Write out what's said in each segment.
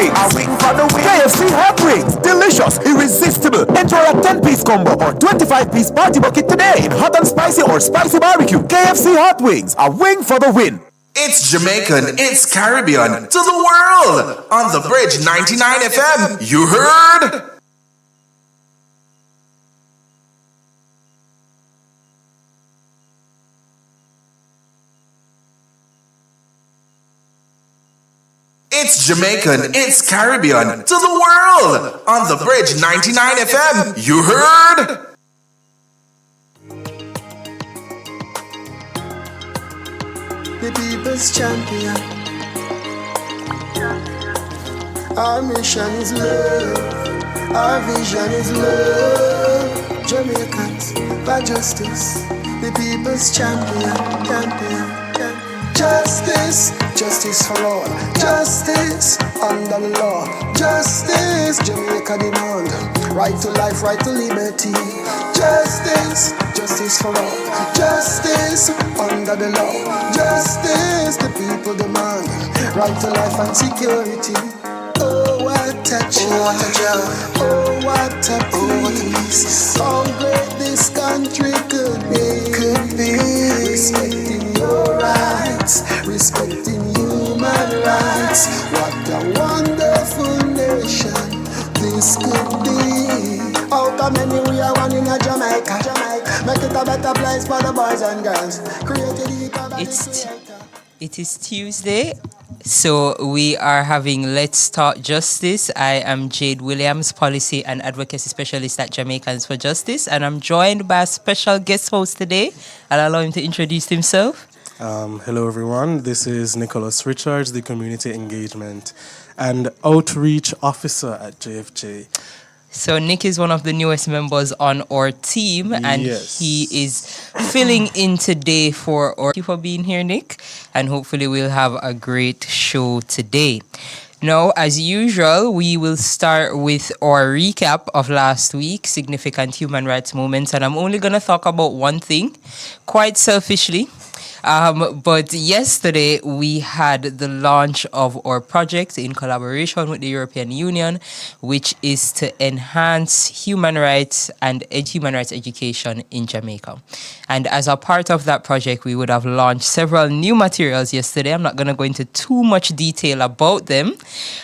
wings. A wing for the win. KFC hot wings. Delicious, irresistible. Enjoy a 10-piece combo or 25-piece party bucket today in hot and spicy or spicy barbecue. KFC hot wings. A wing for the win. It's Jamaican, it's Caribbean, to the world! On the Bridge 99 FM, you heard? It's Jamaican, it's Caribbean, to the world! On the Bridge 99 FM, you heard? The people's champion. Our mission is love. Our vision is love. Jamaicans for justice. The people's champion. Justice, justice for all. Justice under the law. Justice, Jamaica demand. Right to life, right to liberty. Justice, justice for all. Justice under the law. Justice, the people demand. Right to life and security. Oh, what a joy. Oh, what a peace. How great this country could be. Respecting your rights, respecting human rights. What a wonderful nation this could be. How come many we are one in a Jamaica? Make it a better place for the boys and girls. It is Tuesday, so we are having Let's Talk Justice. I am Jade Williams, Policy and Advocacy Specialist at Jamaicans for Justice, and I'm joined by a special guest host today. I'll allow him to introduce himself. Hello everyone, this is Nicholas Richards, the Community Engagement and Outreach Officer at JFJ. So Nick is one of the newest members on our team, and he is filling in today for our... Thank you for being here, Nick, and hopefully we'll have a great show today. Now, as usual, we will start with our recap of last week, significant human rights moments, and I'm only going to talk about one thing, quite selfishly. But yesterday we had the launch of our project in collaboration with the European Union, which is to enhance human rights and human rights education in Jamaica. And as a part of that project, we would have launched several new materials yesterday. I'm not going to go into too much detail about them,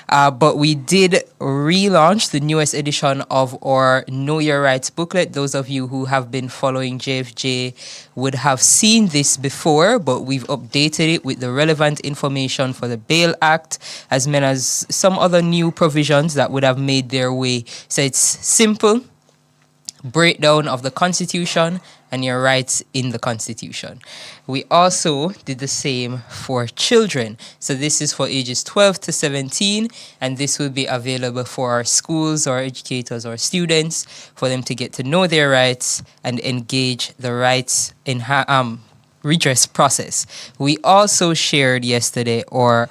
but we did relaunch the newest edition of our Know Your Rights booklet. Those of you who have been following JFJ would have seen this before, but we've updated it with the relevant information for the Bail Act, as well as some other new provisions that would have made their way. So it's simple breakdown of the Constitution and your rights in the Constitution. We also did the same for children. So this is for ages 12 to 17, and this will be available for our schools or educators or students for them to get to know their rights and engage the rights in redress process. We also shared yesterday our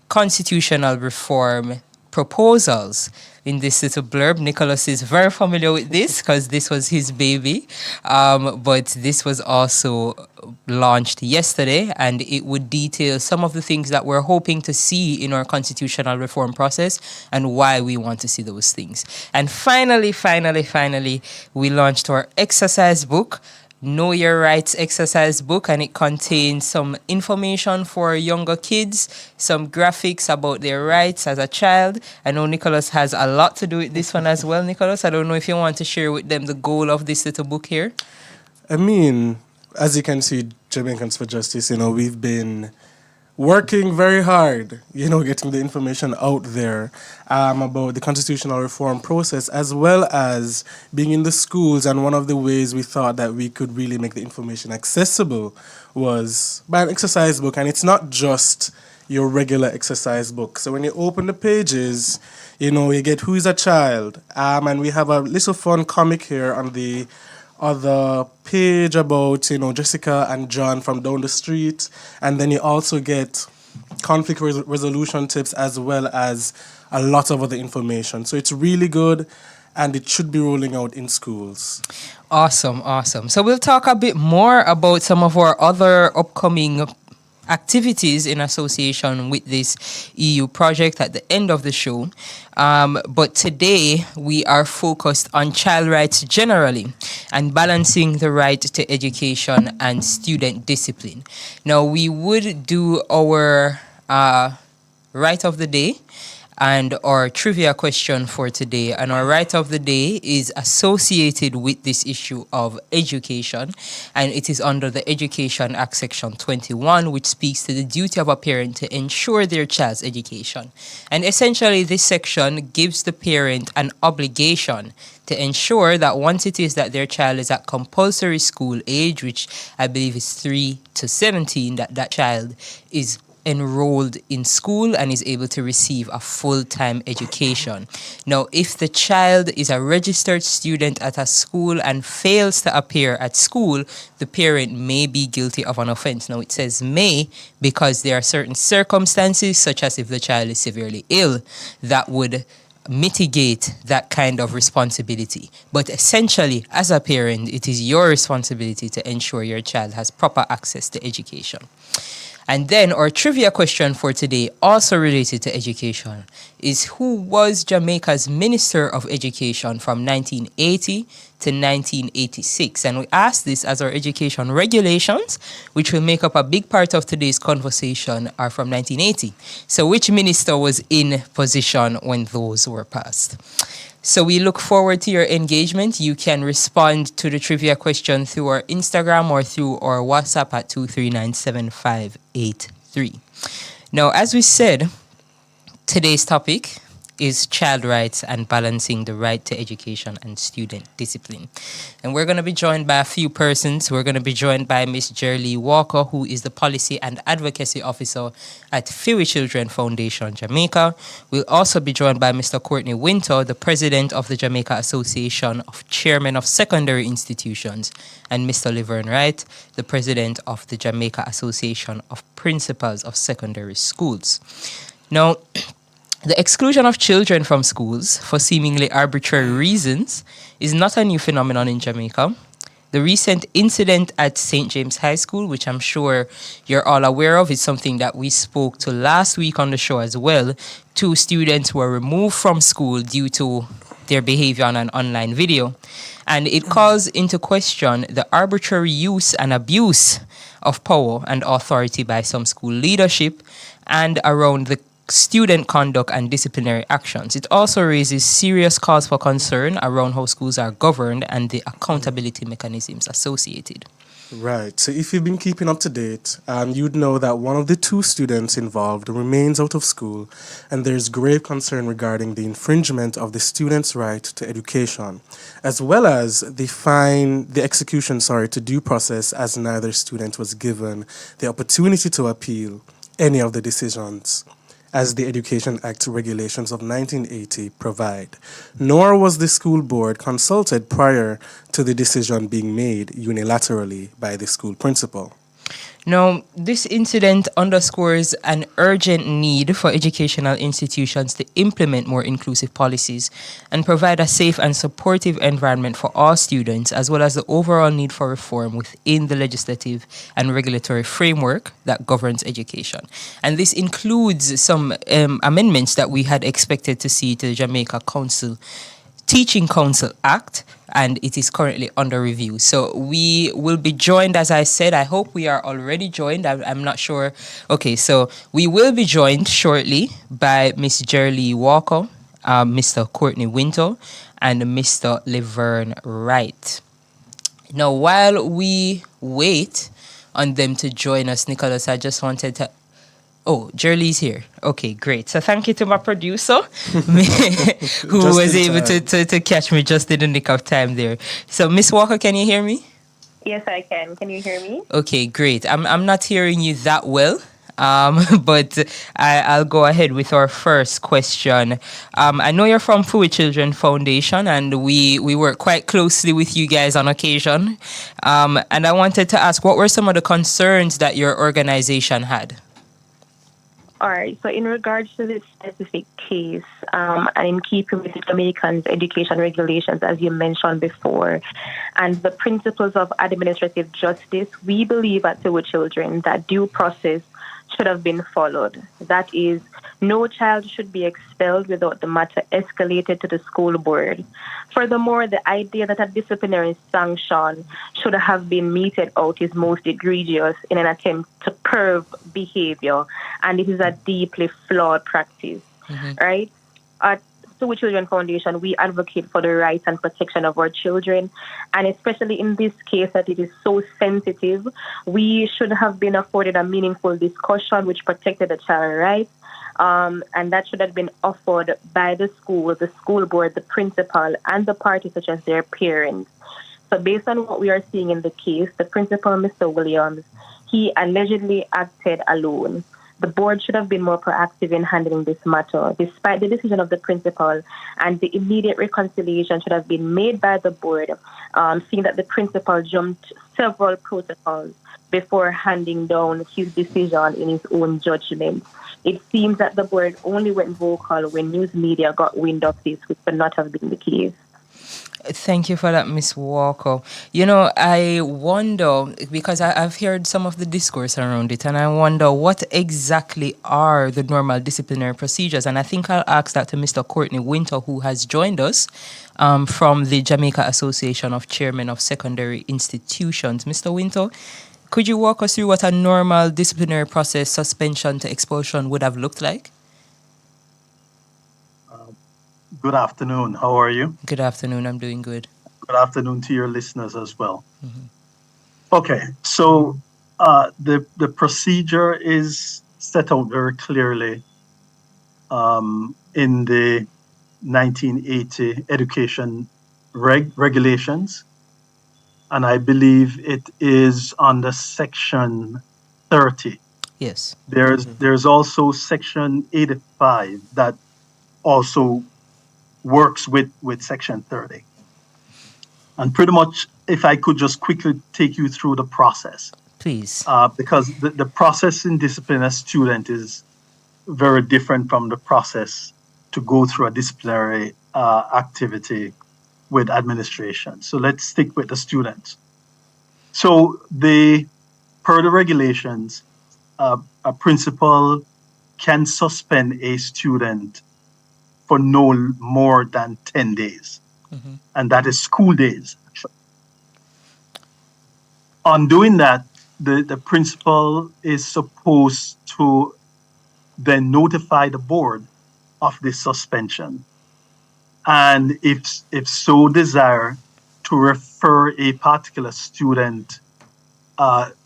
constitutional reform proposals. In this little blurb, Nicholas is very familiar with this because this was his baby. But this was also launched yesterday, and it would detail some of the things that we're hoping to see in our constitutional reform process and why we want to see those things. And finally, we launched our exercise book, Know Your Rights exercise book, and it contains some information for younger kids, some graphics about their rights as a child. I know Nicholas has a lot to do with this one as well. Nicholas, I don't know if you want to share with them the goal of this little book here. I mean, as you can see, Jamaicans for Justice, we've been working very hard, getting the information out there about the constitutional reform process, as well as being in the schools. And one of the ways we thought that we could really make the information accessible was by an exercise book. And it's not just your regular exercise book. So when you open the pages, you get who is a child. And we have a little fun comic here on the other page about, Jessica and John from down the street. And then you also get conflict resolution tips as well as a lot of other information. So it's really good, and it should be rolling out in schools. Awesome. So we'll talk a bit more about some of our other upcoming activities in association with this EU project at the end of the show. But today we are focused on child rights generally and balancing the right to education and student discipline. Now, we would do our right of the day and our trivia question for today. And our right of the day is associated with this issue of education, and it is under the Education Act Section 21, which speaks to the duty of a parent to ensure their child's education. And essentially, this section gives the parent an obligation to ensure that once it is that their child is at compulsory school age, which I believe is 3 to 17, that child is enrolled in school and is able to receive a full-time education. Now, if the child is a registered student at a school and fails to appear at school, the parent may be guilty of an offense. Now, it says may because there are certain circumstances, such as if the child is severely ill, that would mitigate that kind of responsibility. But essentially, as a parent, it is your responsibility to ensure your child has proper access to education. And then our trivia question for today, also related to education, is who was Jamaica's Minister of Education from 1980 to 1986? And we asked this as our education regulations, which will make up a big part of today's conversation, are from 1980. So which minister was in position when those were passed? So we look forward to your engagement. You can respond to the trivia question through our Instagram or through our WhatsApp at 2397583. Now, as we said, today's topic is child rights and balancing the right to education and student discipline. And we're going to be joined by a few persons. We're going to be joined by Ms. Jerlee Walker, who is the Policy and Advocacy Officer at Fiwi Children Foundation, Jamaica. We'll also be joined by Mr. Courtney Winter, the President of the Jamaica Association of Chairmen of Secondary Institutions, and Mr. Laverne Wright, the President of the Jamaica Association of Principals of Secondary Schools. Now, the exclusion of children from schools for seemingly arbitrary reasons is not a new phenomenon in Jamaica. The recent incident at St. James High School, which I'm sure you're all aware of, is something that we spoke to last week on the show as well. 2 students were removed from school due to their behavior on an online video. And it calls into question the arbitrary use and abuse of power and authority by some school leadership and around the student conduct and disciplinary actions. It also raises serious cause for concern around how schools are governed and the accountability mechanisms associated. Right. So if you've been keeping up to date, you'd know that one of the 2 students involved remains out of school, and there's grave concern regarding the infringement of the student's right to education, as well as the execution to due process, as neither student was given the opportunity to appeal any of the decisions as the Education Act regulations of 1980 provide. Nor was the school board consulted prior to the decision being made unilaterally by the school principal. Now, this incident underscores an urgent need for educational institutions to implement more inclusive policies and provide a safe and supportive environment for all students, as well as the overall need for reform within the legislative and regulatory framework that governs education. And this includes some amendments that we had expected to see to the Jamaica Teaching Council Act, and it is currently under review. So we will be joined, as I said, I hope we are already joined. I'm not sure. Okay, so we will be joined shortly by Ms. Jerlee Walker, Mr. Courtney Winter, and Mr. Laverne Wright. Now, while we wait on them to join us, Nicholas, I just wanted to... Oh, Jerlee's here. Okay, great. So thank you to my producer who was able to catch me just in the nick of time there. So, Miss Walker, can you hear me? Yes, I can. Can you hear me? Okay, great. I'm not hearing you that well, but I'll go ahead with our first question. I know you're from Fiwi Children Foundation, and we work quite closely with you guys on occasion. And I wanted to ask, what were some of the concerns that your organization had? All right. So in regards to this specific case, and in keeping with the Jamaicans' education regulations, as you mentioned before, and the principles of administrative justice, we believe at Fiwi Children that due process should have been followed. That is, no child should be expelled without the matter escalated to the school board. Furthermore, the idea that a disciplinary sanction should have been meted out is most egregious in an attempt to curb behavior, and it is a deeply flawed practice, right? At Two Children Foundation, we advocate for the rights and protection of our children, and especially in this case that it is so sensitive, we should have been afforded a meaningful discussion which protected the child's rights, and that should have been offered by the school board, the principal, and the parties such as their parents. So based on what we are seeing in the case, the principal, Mr. Williams, he allegedly acted alone. The board should have been more proactive in handling this matter. Despite the decision of the principal, and the immediate reconciliation should have been made by the board, seeing that the principal jumped several protocols before handing down his decision in his own judgment. It seems that the board only went vocal when news media got wind of this, which would not have been the case. Thank you for that, Miss Walker. I wonder, because I've heard some of the discourse around it, and I wonder what exactly are the normal disciplinary procedures. And I think I'll ask that to Mr. Courtney Winter, who has joined us from the Jamaica Association of Chairmen of Secondary Institutions. Mr. Winter, could you walk us through what a normal disciplinary process, suspension to expulsion, would have looked like? Good afternoon. How are you? Good afternoon. I'm doing good. Good afternoon to your listeners as well. Okay, so the procedure is set out very clearly in the 1980 education regulations, and I believe it is under section 30. Yes. There's also section 85 that also works with section 30. And pretty much, if I could just quickly take you through the process. Please. Because the process in discipline a student is very different from the process to go through a disciplinary activity with administration. So let's stick with the students. So per the regulations, a principal can suspend a student for no more than 10 days. And that is school days. On doing that, the principal is supposed to then notify the board of this suspension. And if so desire, to refer a particular student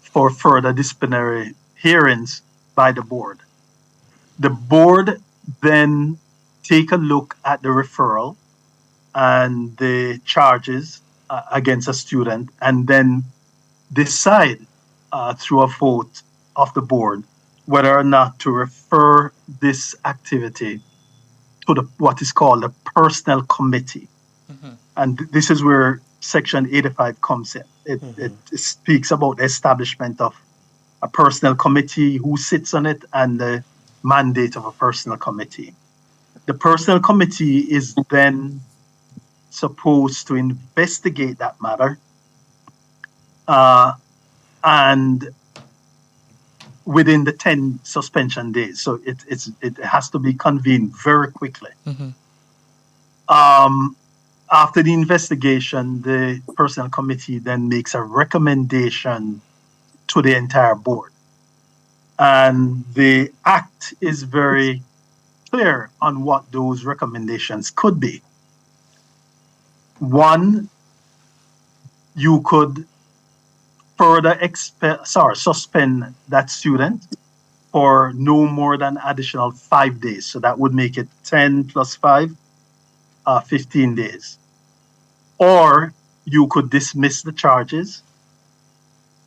for further disciplinary hearings by the board. The board then take a look at the referral and the charges against a student, and then decide through a vote of the board whether or not to refer this activity to what is called a personnel committee. And this is where section 85 comes in. It speaks about the establishment of a personnel committee, who sits on it, and the mandate of a personnel committee. The personnel committee is then supposed to investigate that matter, and within the 10 suspension days. So it has to be convened very quickly. After the investigation, the personnel committee then makes a recommendation to the entire board. And the act is very clear on what those recommendations could be. One, you could further suspend that student for no more than additional 5 days. So that would make it 10 plus 5, 15 days. Or you could dismiss the charges.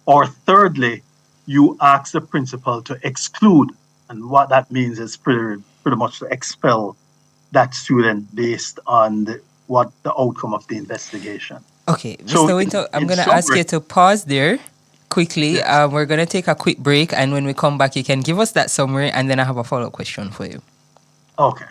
Or thirdly, you ask the principal to exclude. And what that means is pretty much to expel that student based on what the outcome of the investigation. Okay, Mr. Winter, I'm going to ask you to pause there quickly. Yes. We're going to take a quick break, and when we come back, you can give us that summary, and then I have a follow-up question for you. Okay.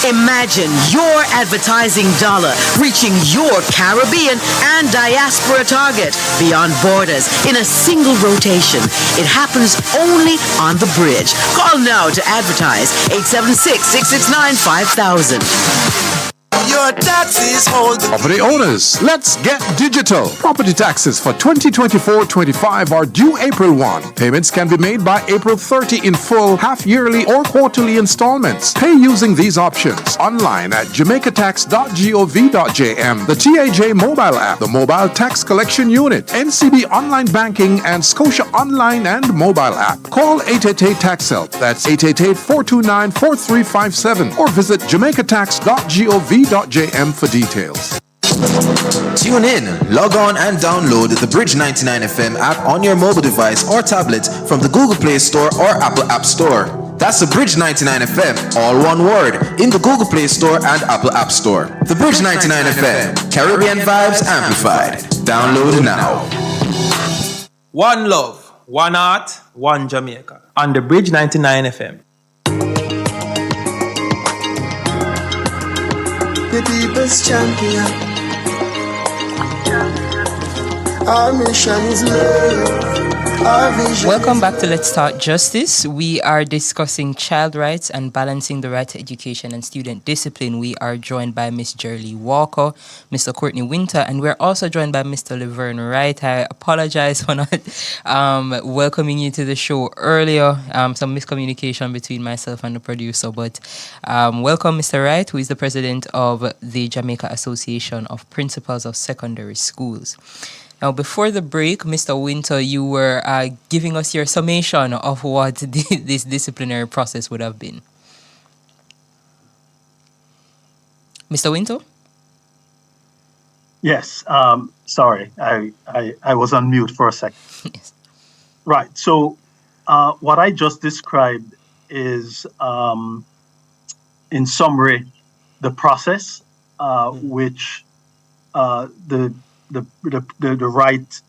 Imagine your advertising dollar reaching your Caribbean and diaspora target beyond borders in a single rotation. It happens only on the bridge. Call now to advertise 876-669-5000. Your taxes hold. Property owners, let's get digital. Property taxes for 2024-25 are due April 1. Payments can be made by April 30 in full, half-yearly or quarterly installments. Pay using these options online at jamaicatax.gov.jm, the TAJ mobile app, the mobile tax collection unit, NCB online banking, and Scotia online and mobile app. Call 888-TAX-HELP, that's 888-429-4357, or visit jamaicatax.gov.jm for details. Tune in, log on and download the Bridge 99 FM app on your mobile device or tablet from the Google Play Store or Apple App Store. That's the Bridge 99 FM, all one word, in the Google Play Store and Apple App Store. The Bridge 99 FM, Caribbean vibes amplified. Download now. One love, one art, one Jamaica. On the Bridge 99 FM. The deepest champion. Our mission is love. Our vision. Welcome back to Let's Talk Justice. We are discussing child rights and balancing the right to education and student discipline. We are joined by Miss Jerly Walker, Mr. Courtney Winter, and we're also joined by Mr. Laverne Wright. I apologize for not welcoming you to the show earlier. Some miscommunication between myself and the producer, but welcome, Mr. Wright, who is the president of the Jamaica Association of Principals of Secondary Schools. Now, before the break, Mr. Winter, you were giving us your summation of what this disciplinary process would have been. Mr. Winter? Yes. Sorry, I was on mute for a second. Yes. Right. So what I just described is, in summary, the process which the right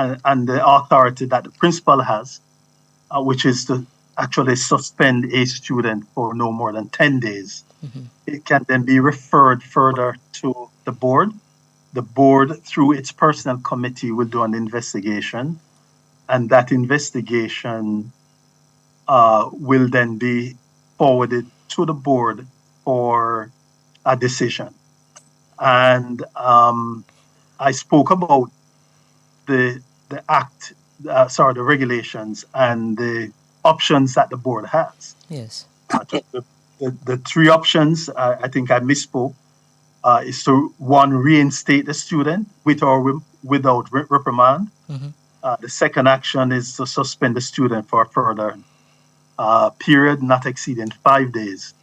and the authority that the principal has, which is to actually suspend a student for no more than 10 days. Mm-hmm. It can then be referred further to the board. The board, through its personnel committee, will do an investigation, and that investigation will then be forwarded to the board for a decision. And I spoke about the regulations and the options that the board has. Yes. The three options, I think I misspoke, is to, one, reinstate the student with or without reprimand. Mm-hmm. The second action is to suspend the student for a further period not exceeding 5 days.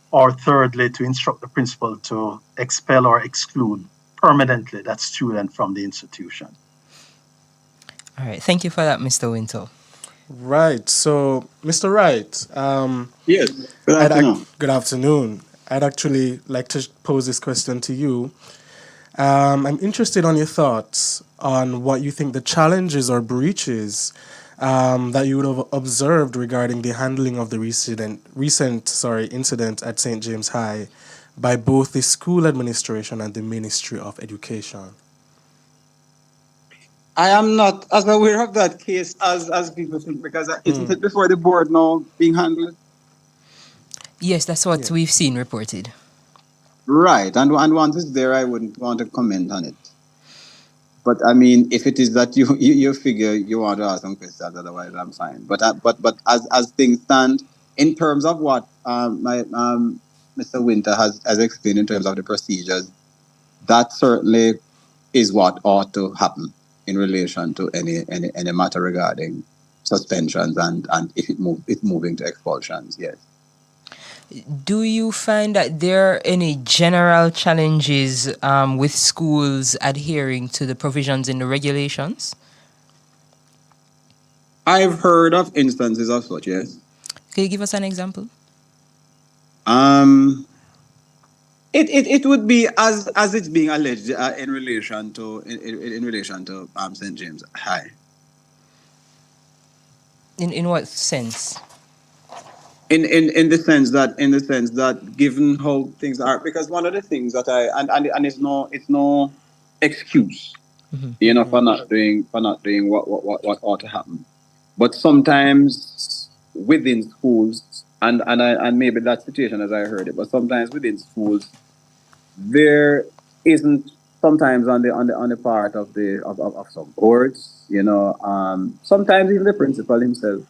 Or thirdly, to instruct the principal to expel or exclude permanently that student from the institution. All right. Thank you for that, Mr. Winter. Right. So, Mr. Wright. Yes. Good afternoon. Good afternoon. I'd actually like to pose this question to you. I'm interested on your thoughts on what you think the challenges or breaches that you would have observed regarding the handling of the recent incident at St. James High by both the school administration and the Ministry of Education. I am not as aware of that case as people think, because isn't it before the board now being handled? Yes, that's what we've seen reported. Right, and once it's there, I wouldn't want to comment on it. But I mean, if it is that you figure you want to ask some questions, otherwise I'm fine. But as things stand, in terms of what Mr. Winter has explained in terms of the procedures, that certainly is what ought to happen in relation to any matter regarding suspensions and if it's moving to expulsions. Yes. Do you find that there are any general challenges with schools adhering to the provisions in the regulations? I've heard of instances of such, yes. Can you give us an example? It would be as it's being alleged in relation to St. James High. In what sense? in the sense that given how things are, because one of the things that and it's no excuse, for not doing what ought to happen. But sometimes within schools, and maybe that situation as I heard it, but sometimes within schools there isn't, sometimes on the part of of some boards, sometimes even the principal himself,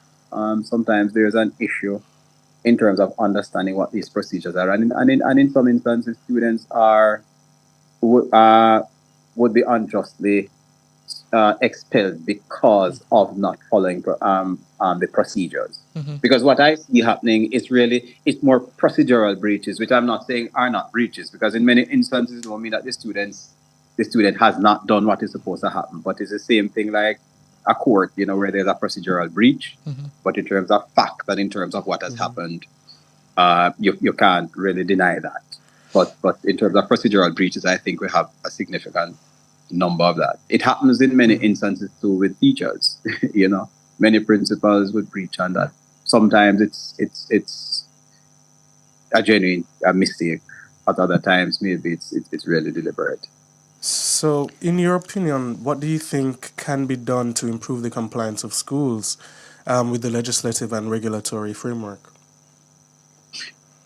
sometimes there's an issue in terms of understanding what these procedures are, and in some instances students would be unjustly expelled because of not following the procedures. Because what I see happening is really, it's more procedural breaches, which I'm not saying are not breaches, because in many instances it don't mean that the student has not done what is supposed to happen. But it's the same thing like a court, where there's a procedural breach, but in terms of fact and in terms of what has happened, you can't really deny that. But in terms of procedural breaches, I think we have a significant number of that. It happens in many instances too with teachers. Many principals would breach on that. Sometimes it's a genuine mistake. At other times, maybe it's really deliberate. So, in your opinion, what do you think can be done to improve the compliance of schools with the legislative and regulatory framework?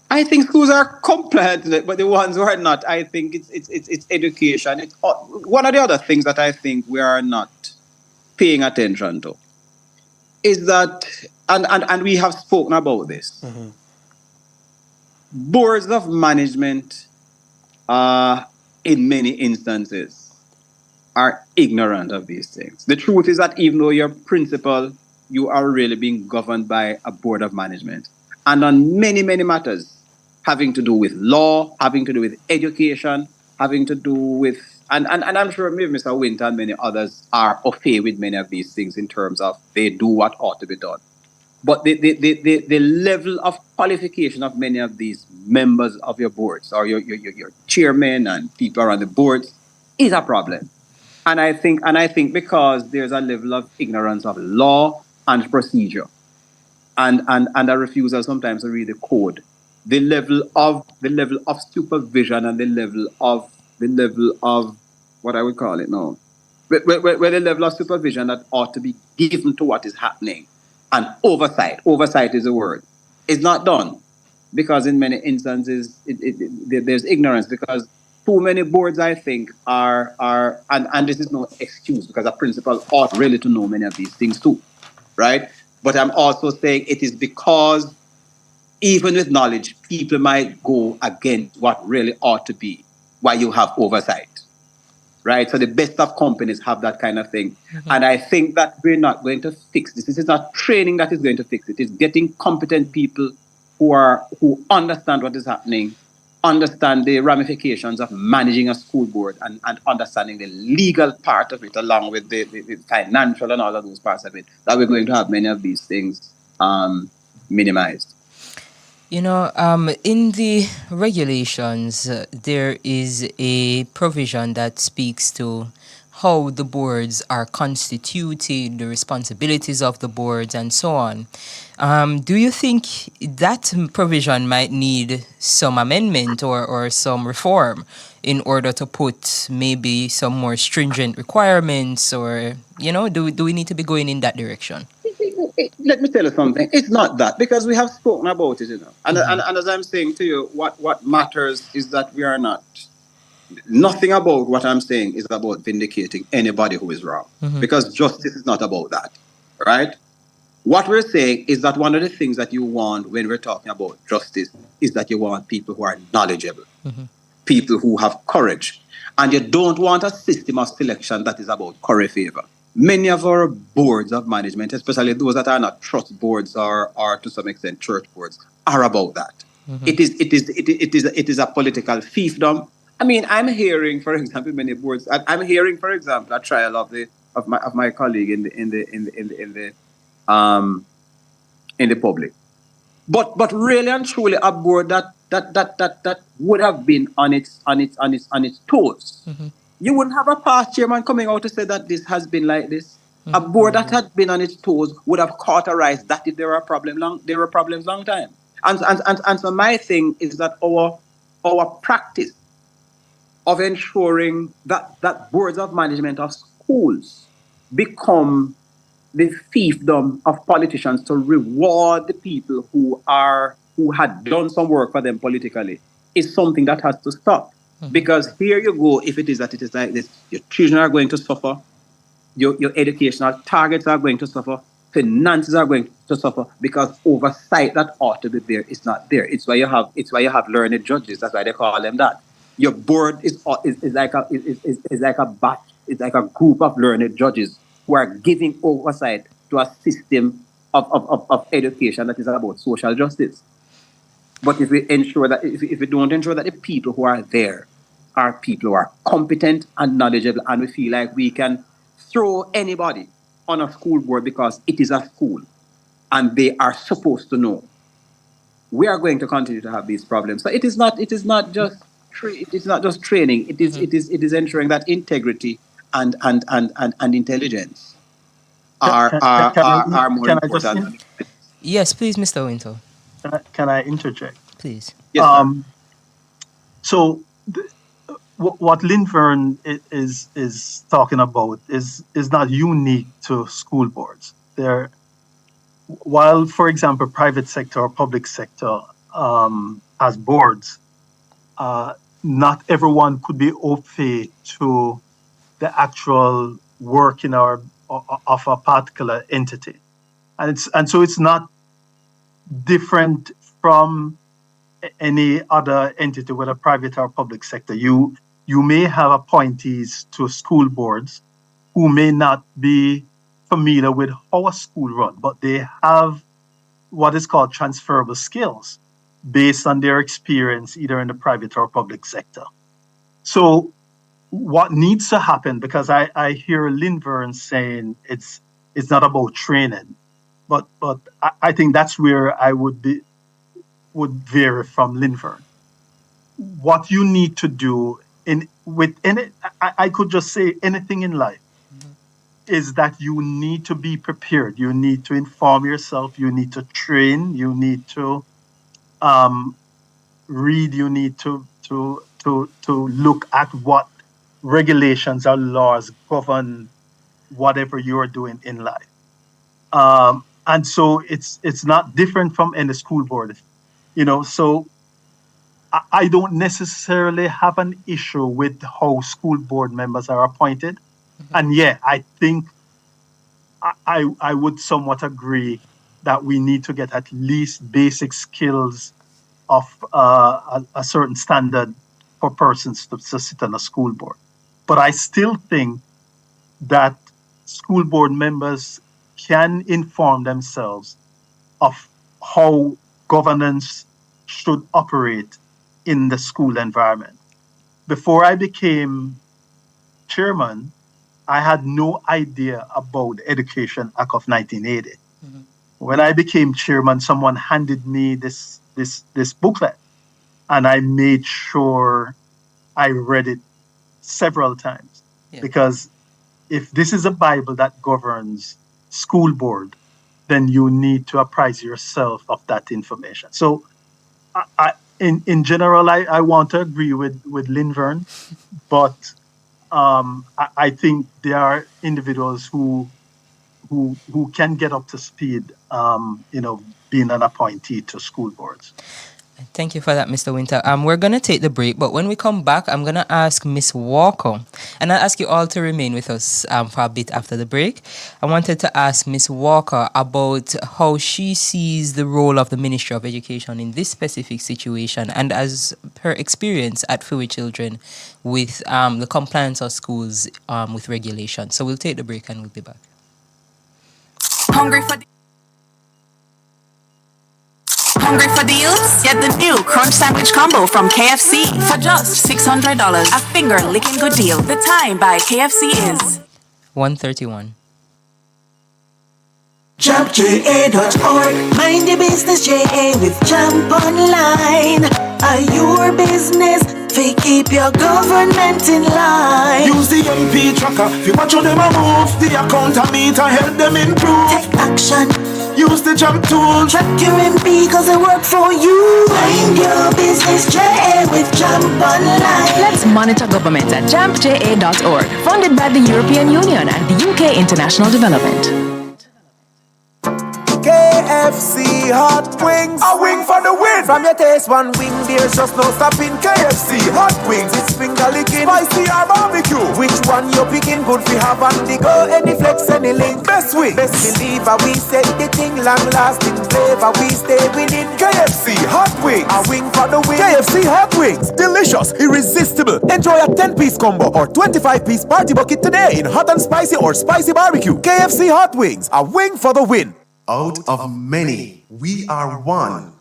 I think schools are compliant, but the ones who are not, I think it's education. It's one of the other things that I think we are not paying attention to is that, and we have spoken about this. Boards of management, in many instances, are ignorant of these things. The truth is that even though you're principal, you are really being governed by a board of management, and on many matters having to do with law, having to do with education, having to do with, and I'm sure maybe Mr. Winter and many others are okay with many of these things in terms of they do what ought to be done. But the level of qualification of many of these members of your boards or your chairmen and people around the boards is a problem. And I think because there's a level of ignorance of law and procedure and a refusal sometimes to read the code, the level of supervision and the level of what I would call it now, where the level of supervision that ought to be given to what is happening and oversight is a word, is not done, because in many instances there's ignorance, because too many boards, I think, are and this is no excuse, because a principal ought really to know many of these things too, right? But I'm also saying it is because even with knowledge, people might go against what really ought to be why you have oversight, right? So the best of companies have that kind of thing. And I think that we're not going to fix this. This is not training that is going to fix it. It's getting competent people who understand what is happening, understand the ramifications of managing a school board, and understanding the legal part of it, along with the financial and all of those parts of it, that we're going to have many of these things minimized. In the regulations, there is a provision that speaks to how the boards are constituted, the responsibilities of the boards, and so on. Do you think that provision might need some amendment or some reform in order to put maybe some more stringent requirements, or, do we need to be going in that direction? Let me tell you something. It's not that, because we have spoken about it, And as I'm saying to you, what matters is that we are not. Nothing about what I'm saying is about vindicating anybody who is wrong, because justice is not about that, right? What we're saying is that one of the things that you want when we're talking about justice is that you want people who are knowledgeable, people who have courage, and you don't want a system of selection that is about curry favor. Many of our boards of management, especially those that are not trust boards or to some extent church boards, are about that. It is a political fiefdom. I mean, I'm hearing, for example, many boards. I'm hearing, for example, a trial of my colleague in the public. But really and truly, a board that would have been on its toes. You wouldn't have a past chairman coming out to say that this has been like this. A board that had been on its toes would have cauterized that if there were problems long time. And so my thing is that our practice of ensuring that boards of management of schools become the fiefdom of politicians to reward the people who had done some work for them politically is something that has to stop. Because here you go, if it is that it is like this, your children are going to suffer, your educational targets are going to suffer, finances are going to suffer because oversight that ought to be there is not there. It's why you have learned judges. That's why they call them that. Your board is like a batch. It's like a group of learned judges who are giving oversight to a system of education that is about social justice. But if we don't ensure that the people who are there are people who are competent and knowledgeable, and we feel like we can throw anybody on a school board because it is a school and they are supposed to know, we are going to continue to have these problems. So it is not just training. It is ensuring that integrity and intelligence are more important. Yes, please, Mr. Winter. Can I interject? Please. Yes, so what Linvern is talking about is not unique to school boards. While, for example, private sector or public sector has boards, not everyone could be au fait to the actual working of a particular entity, and so it's not different from any other entity, whether private or public sector. You may have appointees to school boards who may not be familiar with how a school run, but they have what is called transferable skills based on their experience either in the private or public sector. So what needs to happen, because I hear Linvern saying it's not about training, but I think that's where I would vary from Linvern. What you need to do I could just say anything in life, is that you need to be prepared. You need to inform yourself. You need to train. You need to read. You need to look at what regulations or laws govern whatever you are doing in life. And so it's not different from any school board, so I don't necessarily have an issue with how school board members are appointed. And yeah, I think I would somewhat agree that we need to get at least basic skills of a certain standard for persons to sit on a school board. But I still think that school board members can inform themselves of how governance should operate in the school environment. Before I became chairman, I had no idea about the Education Act of 1980. When I became chairman, someone handed me this booklet, and I made sure I read it several times. Because if this is a Bible that governs school board, then you need to apprise yourself of that information. So in general, I want to agree with Linvern, but I think there are individuals who can get up to speed, being an appointee to school boards. Thank you for that, Mr. Winter. We're going to take the break, but when we come back, I'm going to ask Miss Walker, and I'll ask you all to remain with us for a bit after the break. I wanted to ask Miss Walker about how she sees the role of the Ministry of Education in this specific situation, and as her experience at Fui Children with the compliance of schools with regulation. So we'll take the break and we'll be back. Hungry for deals? Get the new Crunch Sandwich Combo from KFC for just $600. A finger-licking good deal. The time by KFC is 1:31. JampJA.org. Mind your business, JA with Jump Online. Are your business fi keep your government in line. Use the MP tracker, fi watch how them a move. The account meter help them improve. Take action. Use the jump tool. Track your MP cause it work for you. Mind your business, JA with Jump Online. Let's monitor government at jumpja.org. Funded by the European Union and the UK International Development. KFC hot wings, a wing for the win. From your taste one wing, there's just no stopping. KFC hot wings, it's finger licking, spicy or barbecue. Which one you picking? Good for have on the go. Any flex, any link. Best wing, best believer. We set the thing long lasting flavor. We stay winning. KFC hot wings, a wing for the win. KFC hot wings, delicious, irresistible. Enjoy a 10-piece combo or 25-piece party bucket today in hot and spicy or spicy barbecue. KFC hot wings, a wing for the win. Out of many, we are one.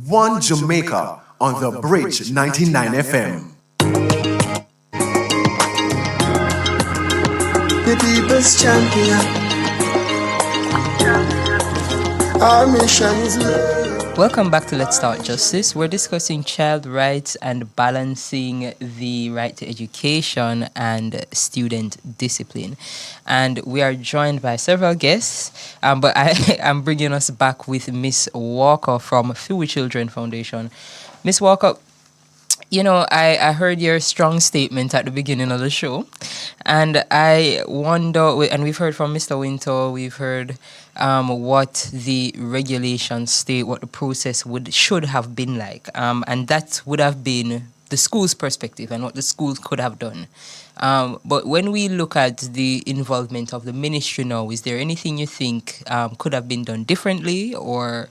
One Jamaica on the Bridge 99 FM. The people's champion. Our mission is love. Welcome back to Let's Start Justice. We're discussing child rights and balancing the right to education and student discipline. And we are joined by several guests, but I'm bringing us back with Miss Walker from Few Children Foundation. Miss Walker, you know, I heard your strong statement at the beginning of the show, and I wonder, and we've heard from Mr. Winter, we've heard what the regulations state, what the process should have been like, and that would have been the school's perspective and what the schools could have done. But when we look at the involvement of the ministry now, is there anything you think could have been done differently or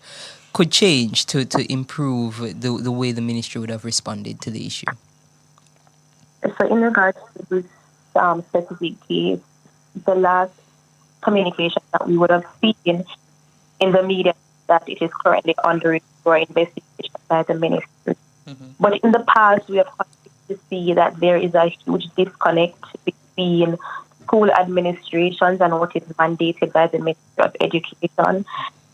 could change to improve the way the ministry would have responded to the issue? So in regards to this specific case, the last communication that we would have seen in the media that it is currently under investigation by the ministry. Mm-hmm. But in the past, we have continued to see that there is a huge disconnect between school administrations and what is mandated by the Ministry of Education.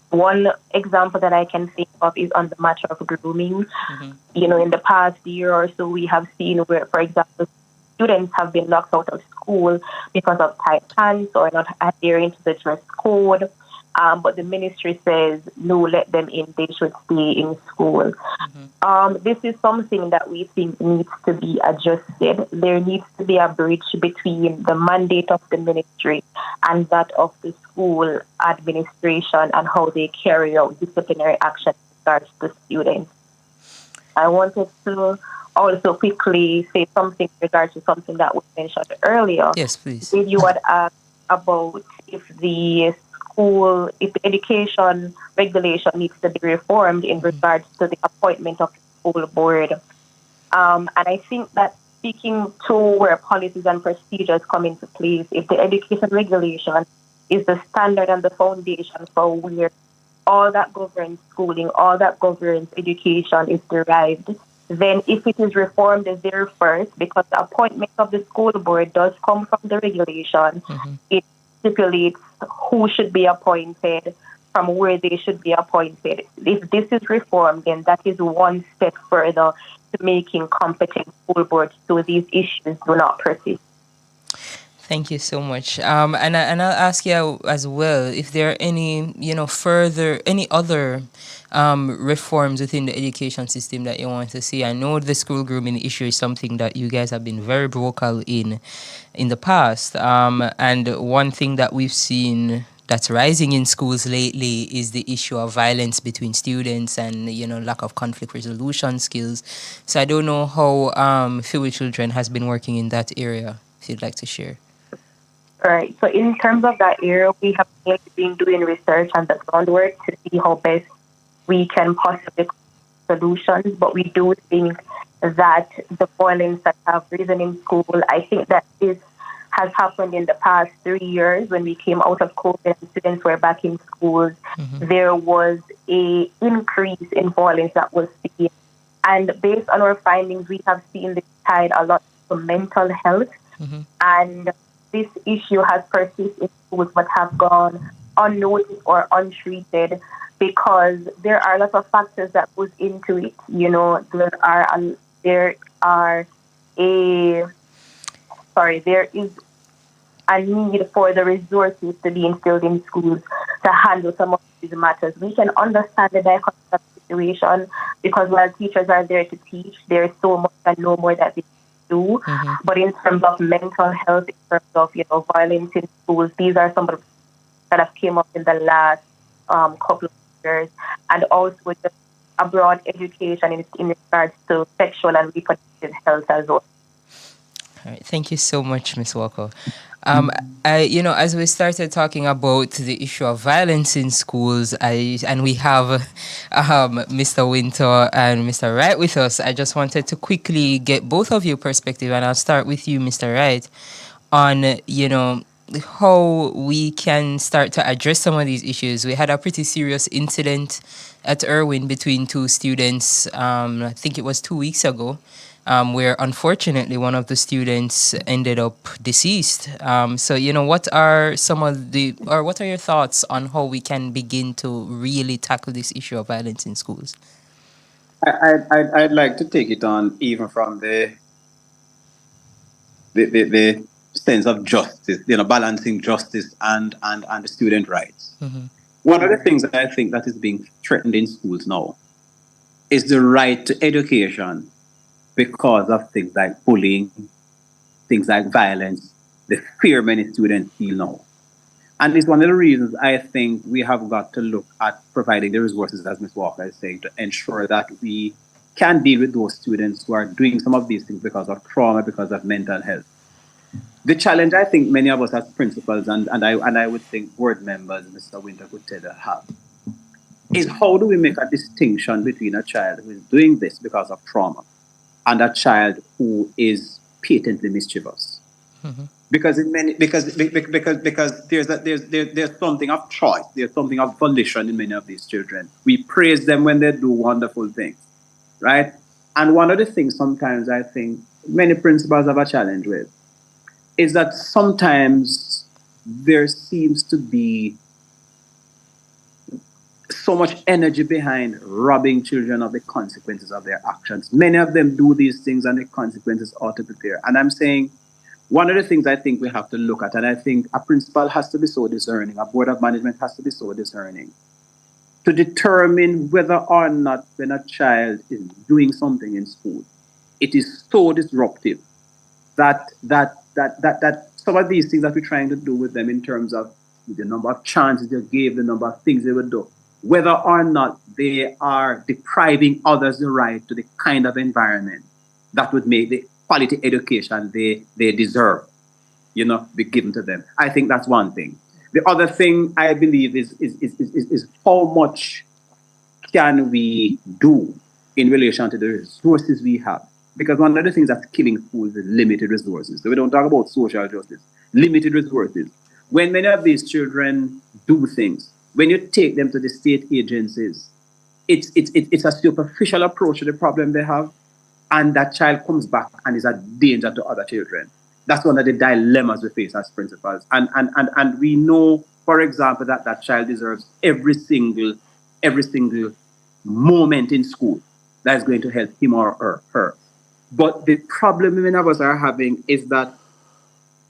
One example that I can think of is on the matter of grooming. Mm-hmm. You know, in the past year or so, we have seen where, for example, students have been locked out of school because of tight pants or not adhering to the dress code. But the ministry says, no, let them in, they should stay in school. Mm-hmm. This is something that we think needs to be adjusted. There needs to be a bridge between the mandate of the ministry and that of the school administration and how they carry out disciplinary action regards to students. I wanted to also quickly say something in regards to something that was mentioned earlier. Yes, please. You had asked about if the education regulation needs to be reformed in regards to the appointment of the school board. And I think that speaking to where policies and procedures come into place, if the education regulation is the standard and the foundation for where all that governs schooling, all that governs education is derived, then if it is reformed there first, because the appointment of the school board does come from the regulation, mm-hmm. It stipulates who should be appointed, from where they should be appointed. If this is reformed, then that is one step further to making competent school boards so these issues do not persist. Thank you so much. And I'll ask you as well if there are any, any other reforms within the education system that you want to see. I know the school grooming issue is something that you guys have been very vocal in the past. And one thing that we've seen that's rising in schools lately is the issue of violence between students and, lack of conflict resolution skills. So I don't know how Few Children has been working in that area, if you'd like to share. Right. So in terms of that area, we have been doing research and the groundwork to see how best we can possibly solutions. But we do think that the violence that have risen in school, I think that this has happened in the past 3 years when we came out of COVID and students were back in schools. Mm-hmm. There was a increase in violence that was seen. And based on our findings, we have seen this tied a lot to mental health. Mm-hmm. And this issue has persisted in schools but have gone unnoticed or untreated because there are a lot of factors that goes into it. There are there is a need for the resources to be instilled in schools to handle some of these matters. We can understand the dichotomy of the situation because while teachers are there to teach, there is so much and no more that they do. But in terms of mental health, in terms of violence in schools, these are some of the that have came up in the last couple of years, and also just a broad education in regards to sexual and reproductive health as well. All right. Thank you so much, Ms. Walker. As we started talking about the issue of violence in schools, and we have Mr. Winter and Mr. Wright with us, I just wanted to quickly get both of your perspective, and I'll start with you, Mr. Wright, on, how we can start to address some of these issues. We had a pretty serious incident at Irwin between two students, I think it was 2 weeks ago, where unfortunately one of the students ended up deceased. What are what are your thoughts on how we can begin to really tackle this issue of violence in schools? I'd like to take it on even from the sense of justice, balancing justice and the student rights. One of the things that I think that is being threatened in schools now is the right to education because of things like bullying, things like violence, the fear many students feel now. And it's one of the reasons I think we have got to look at providing the resources, as Ms. Walker is saying, to ensure that we can deal with those students who are doing some of these things because of trauma, because of mental health. The challenge I think many of us as principals and I would think board members, Mr. Winter could tell us have, is how do we make a distinction between a child who is doing this because of trauma and a child who is patently mischievous? Because there's something of choice, there's something of volition in many of these children. We praise them when they do wonderful things, right? And one of the things sometimes I think many principals have a challenge with is that sometimes there seems to be so much energy behind robbing children of the consequences of their actions. Many of them do these things and the consequences ought to be there. And I'm saying one of the things I think we have to look at, and I think a principal has to be so discerning, a board of management has to be so discerning, to determine whether or not when a child is doing something in school, it is so disruptive that some of these things that we're trying to do with them in terms of the number of chances they gave, the number of things they would do, whether or not they are depriving others the right to the kind of environment that would make the quality education they deserve, be given to them. I think that's one thing. The other thing I believe is how much can we do in relation to the resources we have? Because one of the things that's killing schools is limited resources. So we don't talk about social justice, limited resources. When many of these children do things, when you take them to the state agencies, it's a superficial approach to the problem they have, and that child comes back and is a danger to other children. That's one of the dilemmas we face as principals. And we know, for example, that child deserves every single moment in school that is going to help him or her. But the problem many of us are having is that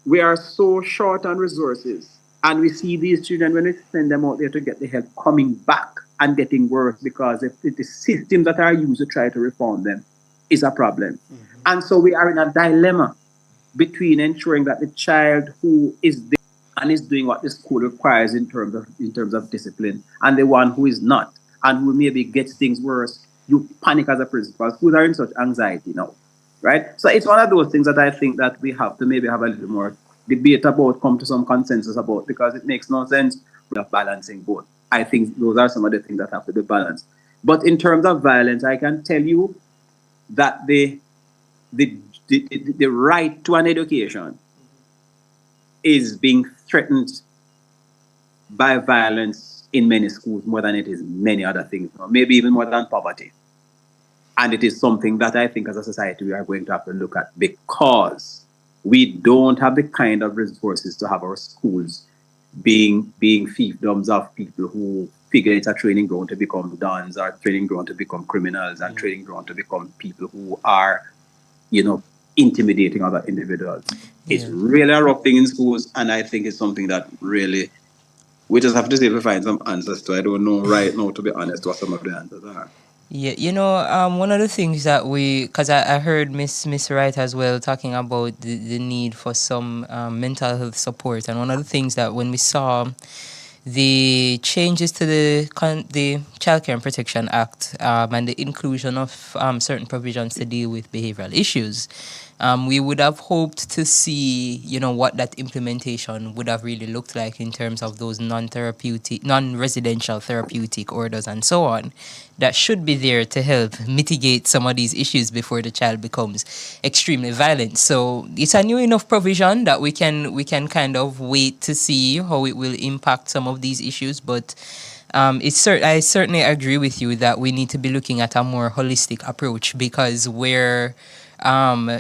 we are so short on resources, and we see these children, when we send them out there to get the help, coming back and getting worse because the systems that are used to try to reform them is a problem. And so we are in a dilemma between ensuring that the child who is there and is doing what the school requires in terms of discipline, and the one who is not, and who maybe gets things worse, you panic as a principal. Schools are in such anxiety now, right? So it's one of those things that I think that we have to maybe have a little more debate about, come to some consensus about, because it makes no sense of balancing both. I think those are some of the things that have to be balanced. But in terms of violence, I can tell you that the right to an education is being threatened by violence in many schools more than it is many other things, maybe even more than poverty. And it is something that I think as a society we are going to have to look at, because we don't have the kind of resources to have our schools being fiefdoms of people who figure it's a training ground to become dons, or training ground to become criminals, and training ground to become people who are, intimidating other individuals. It's really a rough thing in schools, and I think it's something that really we just have to see if we find some answers to. I don't know right now, to be honest, what some of the answers are. Yeah, one of the things that because I heard Miss Wright as well talking about the need for some mental health support, and one of the things that when we saw the changes to the Child Care and Protection Act and the inclusion of certain provisions to deal with behavioral issues, we would have hoped to see, what that implementation would have really looked like in terms of those non-residential therapeutic orders and so on, that should be there to help mitigate some of these issues before the child becomes extremely violent. So it's a new enough provision that we can kind of wait to see how it will impact some of these issues, but I certainly agree with you that we need to be looking at a more holistic approach, because where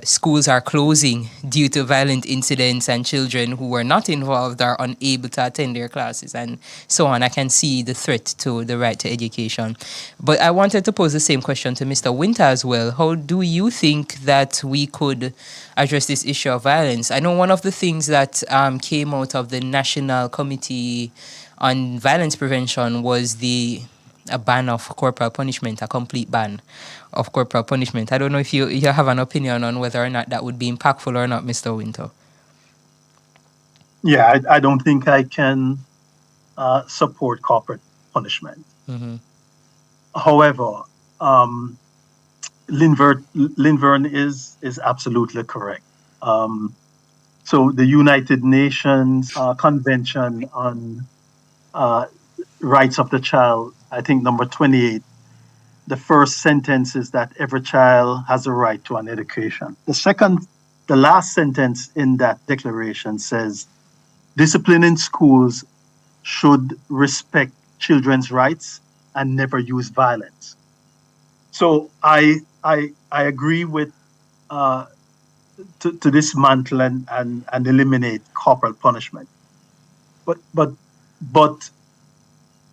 schools are closing due to violent incidents and children who are not involved are unable to attend their classes and so on, I can see the threat to the right to education. But I wanted to pose the same question to Mr. Winter as well. How do you think that we could address this issue of violence? I know one of the things that came out of the National Committee on Violence Prevention was a ban of corporal punishment, a complete ban of corporal punishment. I don't know if you have an opinion on whether or not that would be impactful or not, Mr. Winter. Yeah, I don't think I can support corporate punishment. Mm-hmm. However, Linvern is absolutely correct. So the United Nations Convention on Rights of the Child, I think number 28, the first sentence is that every child has a right to an education. The last sentence in that declaration says, discipline in schools should respect children's rights and never use violence. So I agree with to dismantle and eliminate corporal punishment. But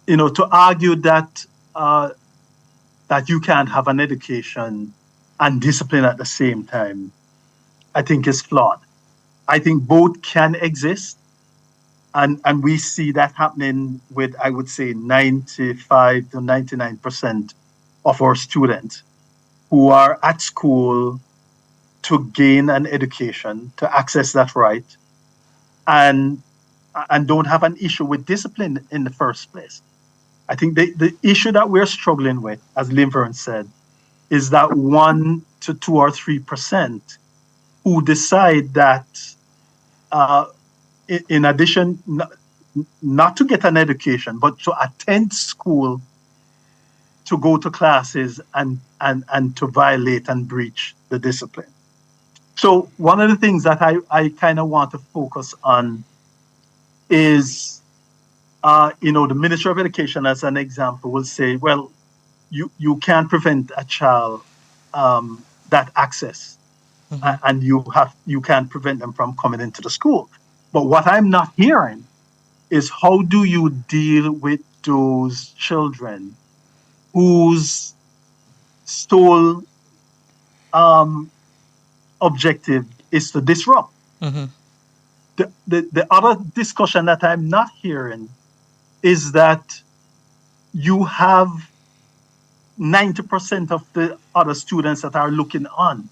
to argue that that you can't have an education and discipline at the same time, I think is flawed. I think both can exist, and we see that happening with, I would say, 95 to 99% of our students who are at school to gain an education, to access that right, and don't have an issue with discipline in the first place. I think the issue that we're struggling with, as Linvern said, is that 1 to 2 or 3% who decide that, in addition, not to get an education, but to attend school, to go to classes and to violate and breach the discipline. So one of the things that I kind of want to focus on is, the Ministry of Education, as an example, will say, well, you can't prevent a child that access, and you can't prevent them from coming into the school. But what I'm not hearing is, how do you deal with those children whose sole objective is to disrupt? Mm-hmm. The other discussion that I'm not hearing is that you have 90% of the other students that are looking on.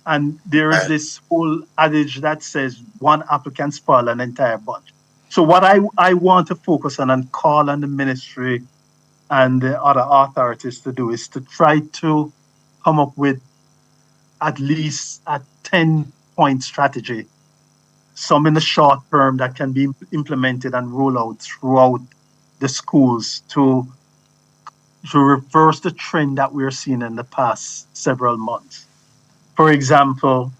And there is this whole adage that says one apple can spoil an entire bunch. So what I want to focus on and call on the ministry and the other authorities to do is to try to come up with at least a 10-point strategy, some in the short term that can be implemented and roll out throughout the schools to reverse the trend that we're seeing in the past several months. For example,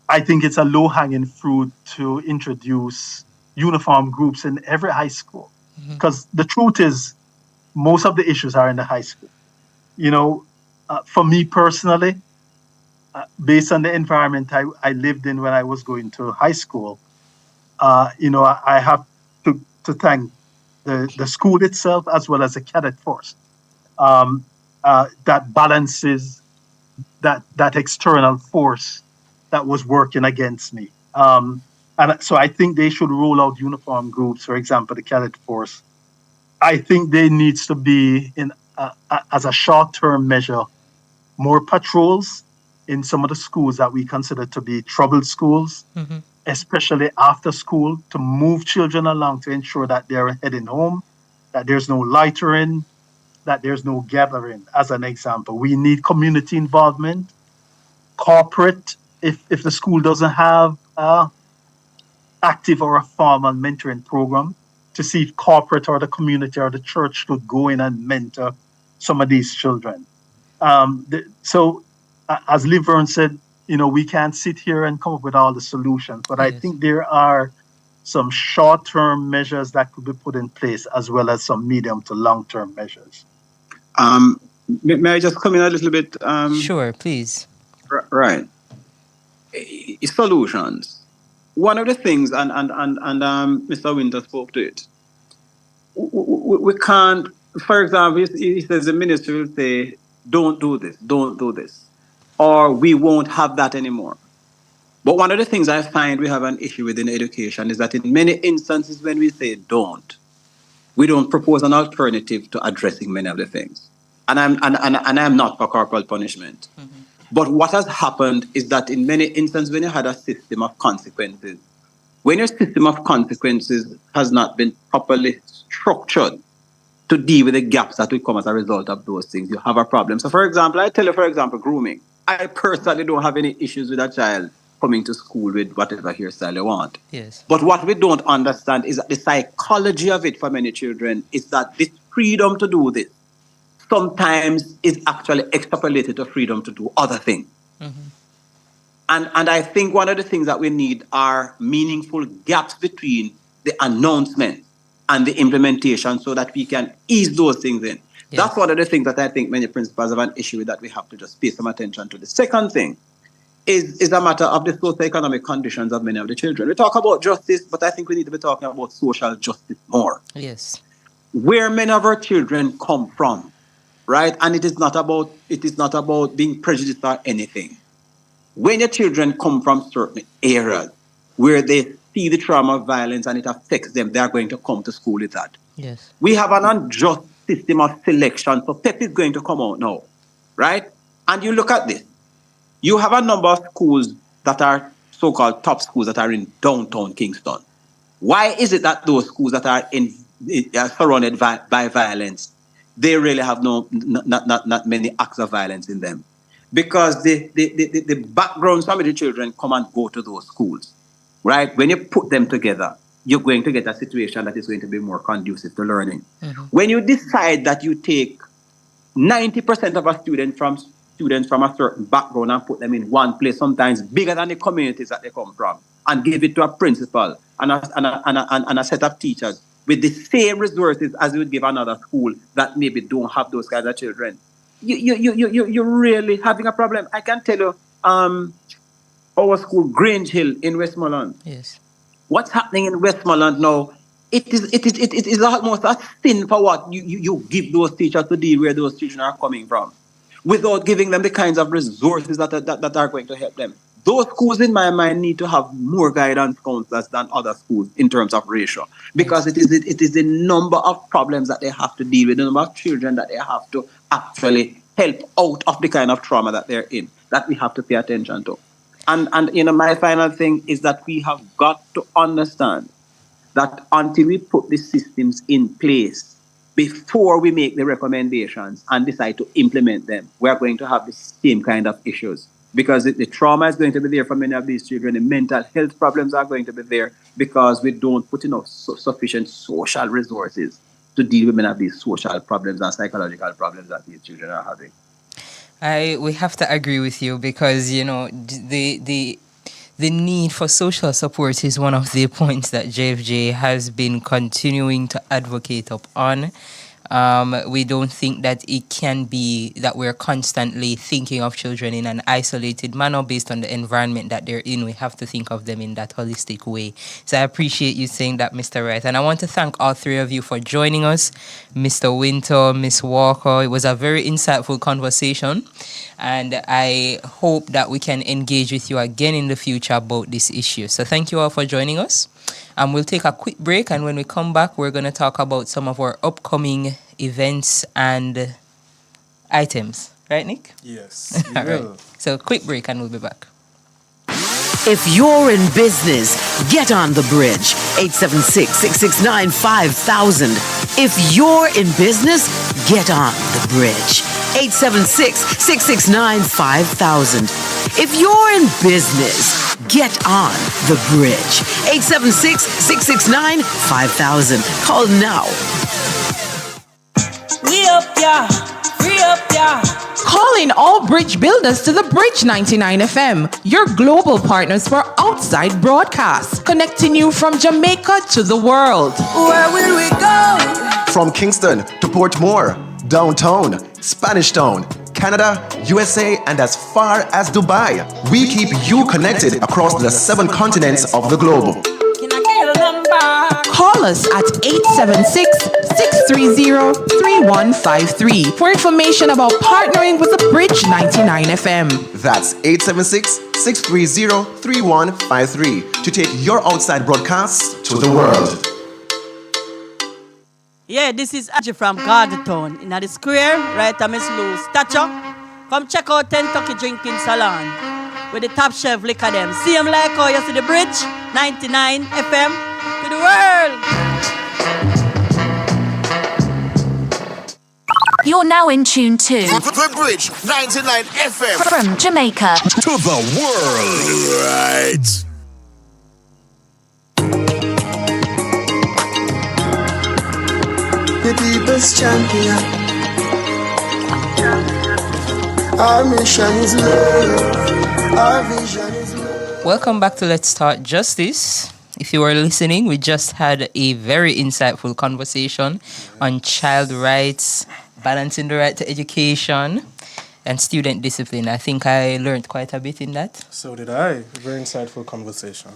I think it's a low-hanging fruit to introduce uniform groups in every high school, because the truth is, most of the issues are in the high school. For me personally, based on the environment I lived in when I was going to high school, I have to thank the school itself as well as the cadet force that balances that external force that was working against me. And so I think they should roll out uniform groups, for example, the cadet force. I think there needs to be, as a short-term measure, more patrols in some of the schools that we consider to be troubled schools, especially after school, to move children along to ensure that they're heading home, that there's no loitering, that there's no gathering, as an example. We need community involvement, corporate, if the school doesn't have active or a formal mentoring program, to see if corporate or the community or the church could go in and mentor some of these children. So, as Laverne said, we can't sit here and come up with all the solutions, but I think there are some short-term measures that could be put in place, as well as some medium to long-term measures. May I just come in a little bit? Sure, please. Right. Solutions. One of the things, and Mr. Winter spoke to it, we can't, for example, he says the ministry will say, don't do this, or we won't have that anymore. But one of the things I find we have an issue with in education is that in many instances when we say don't, we don't propose an alternative to addressing many of the things. And I'm not for corporal punishment. But what has happened is that in many instances, when you had a system of consequences, when your system of consequences has not been properly structured to deal with the gaps that will come as a result of those things, you have a problem. So, for example, grooming. I personally don't have any issues with a child coming to school with whatever hairstyle they want. Yes. But what we don't understand is that the psychology of it for many children is that this freedom to do this sometimes is actually extrapolated to freedom to do other things. And I think one of the things that we need are meaningful gaps between the announcement and the implementation so that we can ease those things in. Yes. That's one of the things that I think many principals have an issue with, that we have to just pay some attention to. The second thing is a matter of the socioeconomic conditions of many of the children. We talk about justice, but I think we need to be talking about social justice more. Yes. Where many of our children come from, right? And it is not about being prejudiced or anything. When your children come from certain areas where they see the trauma of violence and it affects them, they are going to come to school with that. Yes. We have an unjust system of selection, so PEP is going to come out now, right? And you look at this. You have a number of schools that are so-called top schools that are in downtown Kingston. Why is it that those schools that are surrounded by violence, they really have not many acts of violence in them? Because the backgrounds from the children come and go to those schools, right? When you put them together, you're going to get a situation that is going to be more conducive to learning. When you decide that you take 90% of our students from a certain background and put them in one place, sometimes bigger than the communities that they come from, and give it to a principal and a set of teachers with the same resources as you would give another school that maybe don't have those kinds of children, you're really having a problem. I can tell you, our school, Grange Hill in Westmoreland. Yes. What's happening in Westmoreland now? It is almost a sin for what you give those teachers to deal where those children are coming from, without giving them the kinds of resources that are going to help them. Those schools, in my mind, need to have more guidance counselors than other schools in terms of ratio, because it is the number of problems that they have to deal with, the number of children that they have to actually help out of the kind of trauma that they're in, that we have to pay attention to. And my final thing is that we have got to understand that until we put the systems in place, before we make the recommendations and decide to implement them, we are going to have the same kind of issues. Because the trauma is going to be there for many of these children. The mental health problems are going to be there because we don't put enough sufficient social resources to deal with many of these social problems and psychological problems that these children are having. We have to agree with you, because the need for social support is one of the points that JFJ has been continuing to advocate upon. We don't think that it can be that we're constantly thinking of children in an isolated manner based on the environment that they're in. We have to think of them in that holistic way. So I appreciate you saying that, Mr. Wright. And I want to thank all three of you for joining us, Mr. Winter, Miss Walker. It was a very insightful conversation. And I hope that we can engage with you again in the future about this issue. So thank you all for joining us. We'll take a quick break, and when we come back, we're going to talk about some of our upcoming events and items. Right, Nick? Yes, you All will. right. So quick break, and we'll be back. If you're in business, get on the bridge. 876-669-5000. If you're in business, get on the bridge. 876-669-5000. If you're in business, get on the bridge. 876-669-5000. Call now. We up, yeah. Free up, yeah. Calling all bridge builders to the Bridge 99 FM, your global partners for outside broadcasts, connecting you from Jamaica to the world. Where will we go? From Kingston to Portmore, downtown, Spanish Town, Canada, USA, and as far as Dubai. We keep you connected across the 7 continents of the globe. Call us at 876-630-3153 for information about partnering with the Bridge 99 FM. That's 876-630-3153 to take your outside broadcasts to the world. Yeah, this is Aji from Gardentown. In the square, right at Miss Lou's statue. Come check out Kentucky Drinking Salon with the top chef liquor them. See them like how you see the Bridge 99 FM to the world. You're now in tune to The Bridge 99 FM from Jamaica to the world. Right. The people's champion. Our mission is love. Our vision is love. Welcome back to Let's Start Justice. If you were listening, we just had a very insightful conversation on child rights, balancing the right to education, and student discipline. I think I learned quite a bit in that. So did I. Very insightful conversation.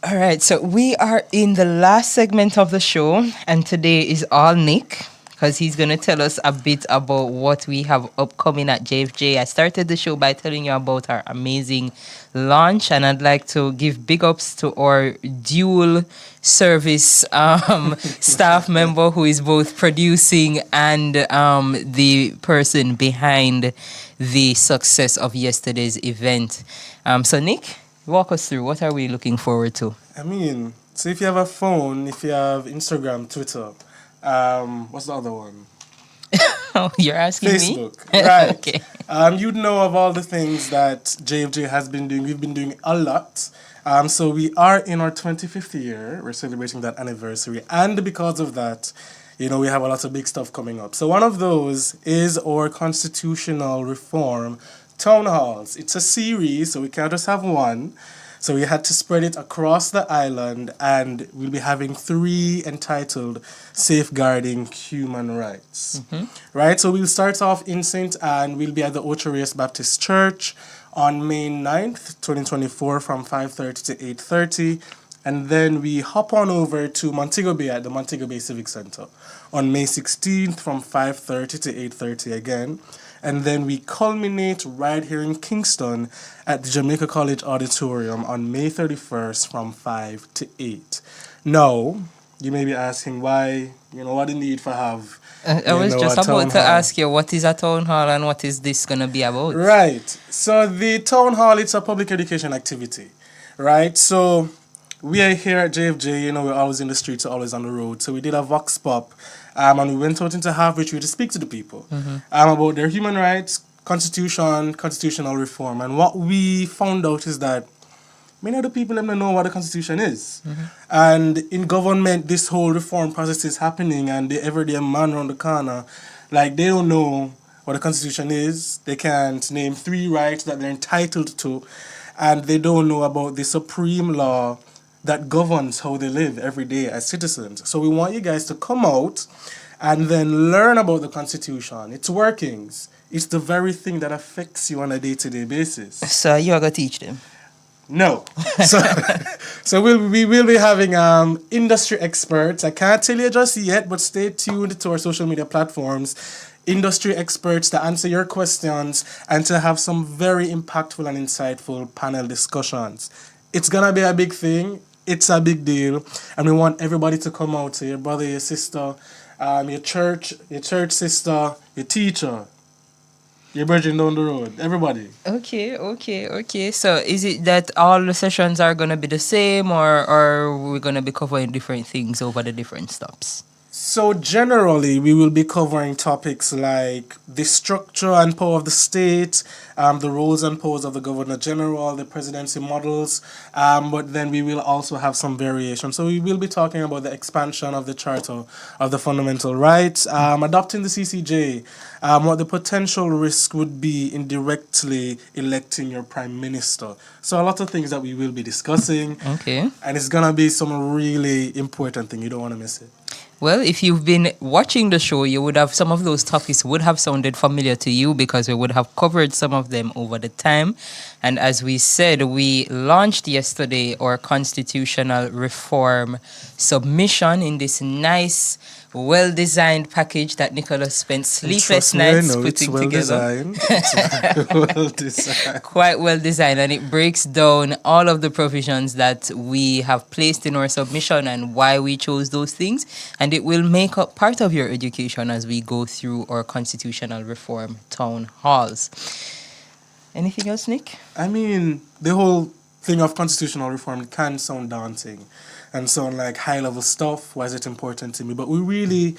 All right, so we are in the last segment of the show, and today is all Nick, because he's going to tell us a bit about what we have upcoming at JFJ. I started the show by telling you about our amazing launch, and I'd like to give big ups to our dual service staff member who is both producing and the person behind the success of yesterday's event. So Nick, walk us through. What are we looking forward to? I mean, so if you have a phone, if you have Instagram, Twitter, what's the other one? Oh, you're asking Facebook, me? right. Okay. You'd know of all the things that JFJ has been doing. We've been doing a lot. So we are in our 25th year. We're celebrating that anniversary. And because of that, you know, we have a lot of big stuff coming up. So one of those is our constitutional reform town halls. It's a series, so we can't just have one. So we had to spread it across the island, and we'll be having 3 entitled Safeguarding Human Rights. Right, so we'll start off in St. Anne. We'll be at the Ocho Baptist Church on May 9th, 2024 from 5:30 to 8:30. And then we hop on over to Montego Bay at the Montego Bay Civic Center on May 16th from 5:30 to 8:30 again. And then we culminate right here in Kingston at the Jamaica College Auditorium on May 31st from 5 to 8. Now, you may be asking why, what the need for have I was just about to ask you, what is a town hall and what is this going to be about? Right. So the town hall, it's a public education activity, right? So we are here at JFJ, we're always in the streets, always on the road. So we did a vox pop, and we went out into Halfway to speak to the people about their human rights, constitution, constitutional reform. And what we found out is that many of the people don't know what the constitution is. And in government, this whole reform process is happening, and the everyday man around the corner, like, they don't know what the constitution is. They can't name 3 rights that they're entitled to, and they don't know about the supreme law that governs how they live every day as citizens. So we want you guys to come out and then learn about the Constitution, its workings. It's the very thing that affects you on a day-to-day basis. So you are going to teach them? No. So we will be having industry experts. I can't tell you just yet, but stay tuned to our social media platforms. Industry experts to answer your questions and to have some very impactful and insightful panel discussions. It's going to be a big thing. It's a big deal. And we want everybody to come out. So your brother, your sister, your church sister, your teacher, your brethren down the road, everybody. Okay. So is it that all the sessions are going to be the same, or are we going to be covering different things over the different stops? So generally, we will be covering topics like the structure and power of the state, the roles and powers of the Governor General, the presidency models, but then we will also have some variation. So we will be talking about the expansion of the Charter of the Fundamental Rights, adopting the CCJ, what the potential risk would be in directly electing your Prime Minister. So a lot of things that we will be discussing. Okay. And it's going to be some really important thing. You don't want to miss it. Well, if you've been watching the show, you would have some of those topics would have sounded familiar to you because we would have covered some of them over the time. And as we said, we launched yesterday our constitutional reform submission in this nice, well-designed package that Nicholas spent sleepless nights putting together. It's well designed. Quite well designed, and it breaks down all of the provisions that we have placed in our submission and why we chose those things, and it will make up part of your education as we go through our constitutional reform town halls. Anything else, Nick? I mean, the whole thing of constitutional reform can sound daunting and sound like high-level stuff. Why is it important to me? But we really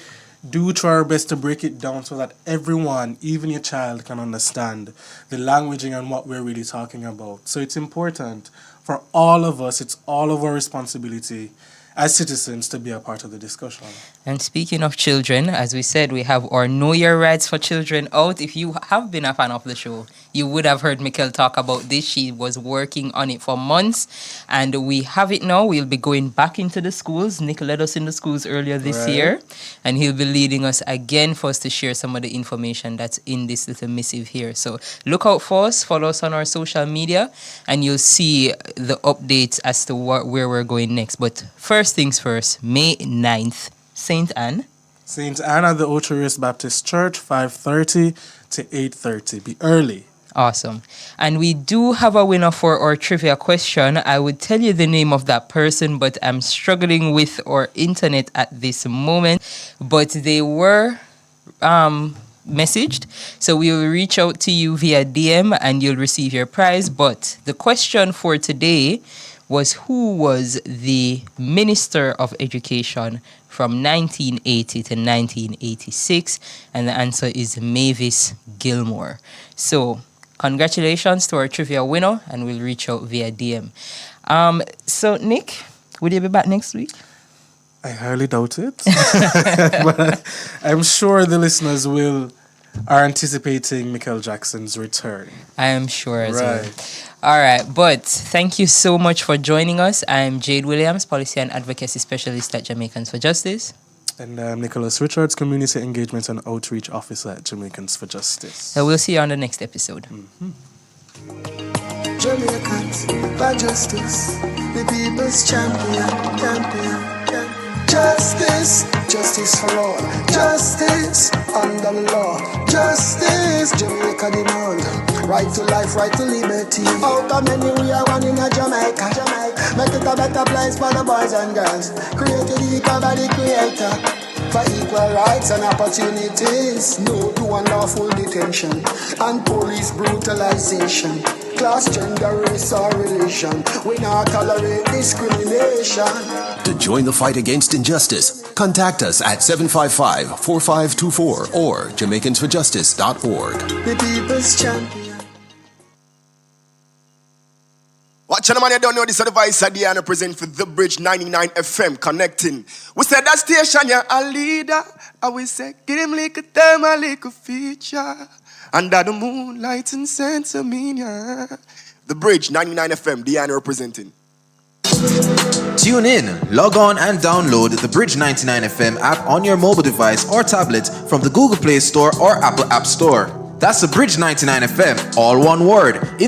do try our best to break it down so that everyone, even your child, can understand the languaging and what we're really talking about. So it's important for all of us. It's all of our responsibility as citizens to be a part of the discussion. And speaking of children, as we said, we have our Know Your Rights for Children out. If you have been a fan of the show, you would have heard Mikkel talk about this. She was working on it for months, and we have it now. We'll be going back into the schools. Nick led us in the schools earlier this year, and he'll be leading us again for us to share some of the information that's in this little missive here. So look out for us, follow us on our social media, and you'll see the updates as to where we're going next. But first things first, May 9th, St. Anne. St. Anne at the Ocho Baptist Church, 5:30 to 8:30. Be early. Awesome. And we do have a winner for our trivia question. I would tell you the name of that person, but I'm struggling with our internet at this moment. But they were messaged. So we will reach out to you via DM and you'll receive your prize. But the question for today was, who was the Minister of Education from 1980 to 1986? And the answer is Mavis Gilmore. So congratulations to our trivia winner, and we'll reach out via DM. So Nick, will you be back next week? I highly doubt it. But I'm sure the listeners are anticipating Michael Jackson's return. I am sure as well. All right, but thank you so much for joining us. I'm Jade Williams, Policy and Advocacy Specialist at Jamaicans for Justice. And I'm Nicholas Richards, Community Engagement and Outreach Officer at Jamaicans for Justice. So we'll see you on the next episode. Jamaicans for Justice, the people's champion. Justice for all. Justice under the law. Justice, Jamaica demand. Right to life, right to liberty. Out of many we are one in a Jamaica. Make it a better place for the boys and girls. Created equal by the creator. For equal rights and opportunities. No to unlawful detention and police brutalization. Class, gender, race or religion. We not tolerate discrimination. To join the fight against injustice, contact us at 755-4524 or Jamaicans4Justice.org. The people's champion. Watch the man, you don't know this advice at the end present for The Bridge 99 FM connecting. We said that station, you're a leader. And we said, give him like a time, a little feature. Under the moonlight in Santa Mina. The Bridge 99 FM, Diana representing. Tune in, log on and download the Bridge 99 FM app on your mobile device or tablet from the Google Play Store or Apple App Store. That's the Bridge 99 FM, all one word.